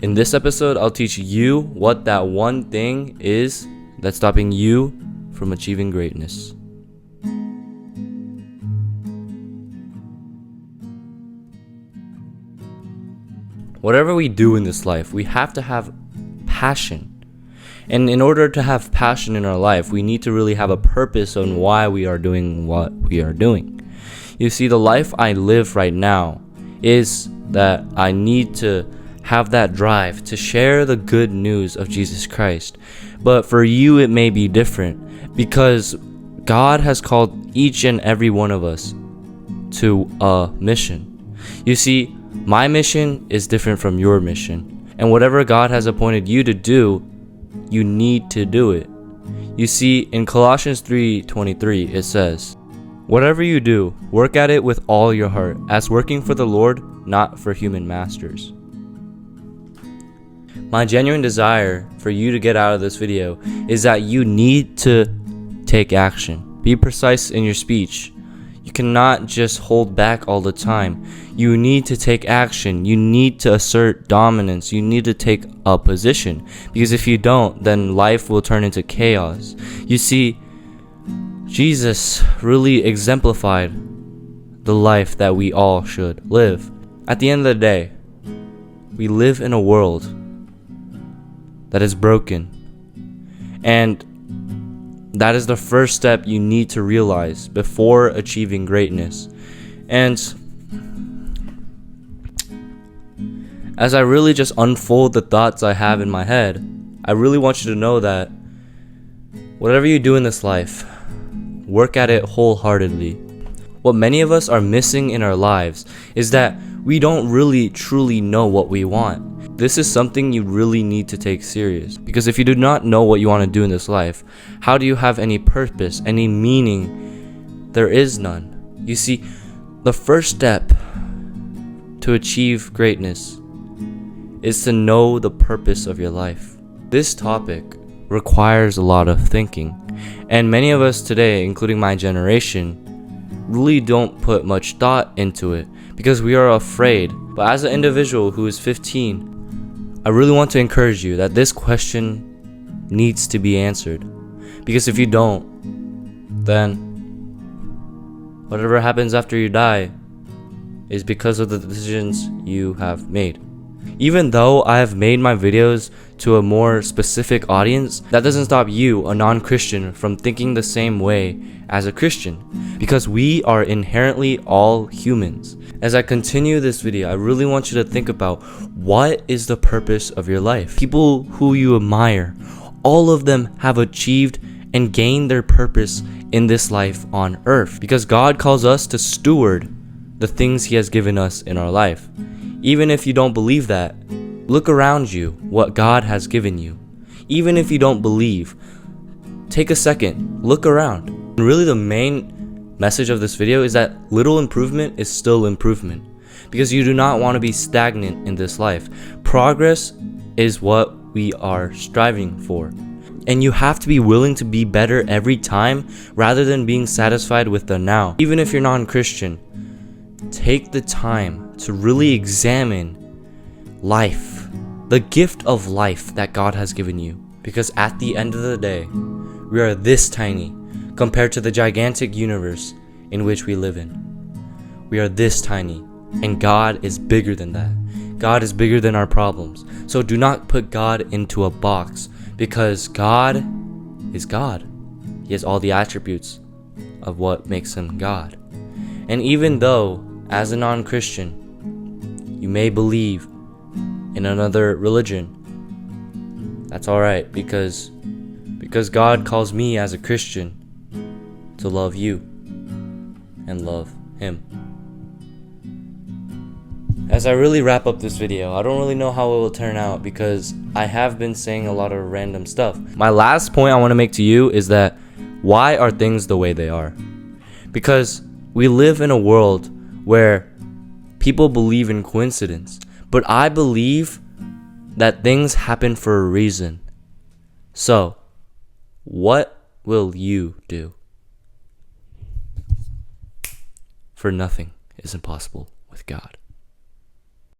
In this episode, I'll teach you what that one thing is that's stopping you from achieving greatness. Whatever we do in this life, we have to have passion. And in order to have passion in our life, we need to really have a purpose on why we are doing what we are doing. You see, the life I live right now is that I need to have that drive to share the good news of Jesus Christ. But for you, it may be different because God has called each and every one of us to a mission. You see, my mission is different from your mission. And whatever God has appointed you to do, you need to do it. You see, in Colossians 3:23, it says, "Whatever you do, work at it with all your heart, as working for the Lord, not for human masters." My genuine desire for you to get out of this video is that you need to take action. Be precise in your speech. You cannot just hold back all the time. You need to take action. You need to assert dominance. You need to take a position. Because if you don't, then life will turn into chaos. You see, Jesus really exemplified the life that we all should live. At the end of the day, we live in a world that is broken. And that is the first step you need to realize before achieving greatness. And as I really just unfold the thoughts I have in my head, I really want you to know that whatever you do in this life, work at it wholeheartedly. What many of us are missing in our lives is that we don't really truly know what we want. This is something you really need to take serious, because if you do not know what you want to do in this life, how do you have any purpose, any meaning? There is none. You see, the first step to achieve greatness is to know the purpose of your life. This topic requires a lot of thinking, and many of us today, including my generation, really don't put much thought into it because we are afraid. But as an individual who is 15, I really want to encourage you that this question needs to be answered. Because if you don't, then whatever happens after you die is because of the decisions you have made. Even though I have made my videos to a more specific audience, that doesn't stop you, a non-Christian, from thinking the same way as a Christian. Because we are inherently all humans. As I continue this video, I really want you to think about what is the purpose of your life. People who you admire, all of them have achieved and gained their purpose in this life on earth. Because God calls us to steward the things He has given us in our life. Even if you don't believe that, look around you what God has given you. Even if you don't believe, take a second, look around. And really the main message of this video is that little improvement is still improvement, because you do not want to be stagnant in this life. Progress is what we are striving for, and you have to be willing to be better every time rather than being satisfied with the now. Even if you're non-Christian, take the time to really examine life, the gift of life that God has given you, because at the end of the day, we are this tiny compared to the gigantic universe in which we live in. We are this tiny, and God is bigger than that. God is bigger than our problems. So do not put God into a box, because God is God. He has all the attributes of what makes Him God. And even though, as a non-Christian, you may believe in another religion, that's alright, because God calls me as a Christian to love you and love Him. As I really wrap up this video, I don't really know how it will turn out because I have been saying a lot of random stuff. My last point I want to make to you is that why are things the way they are? Because we live in a world where people believe in coincidence, but I believe that things happen for a reason. So, what will you do? For nothing is impossible with God.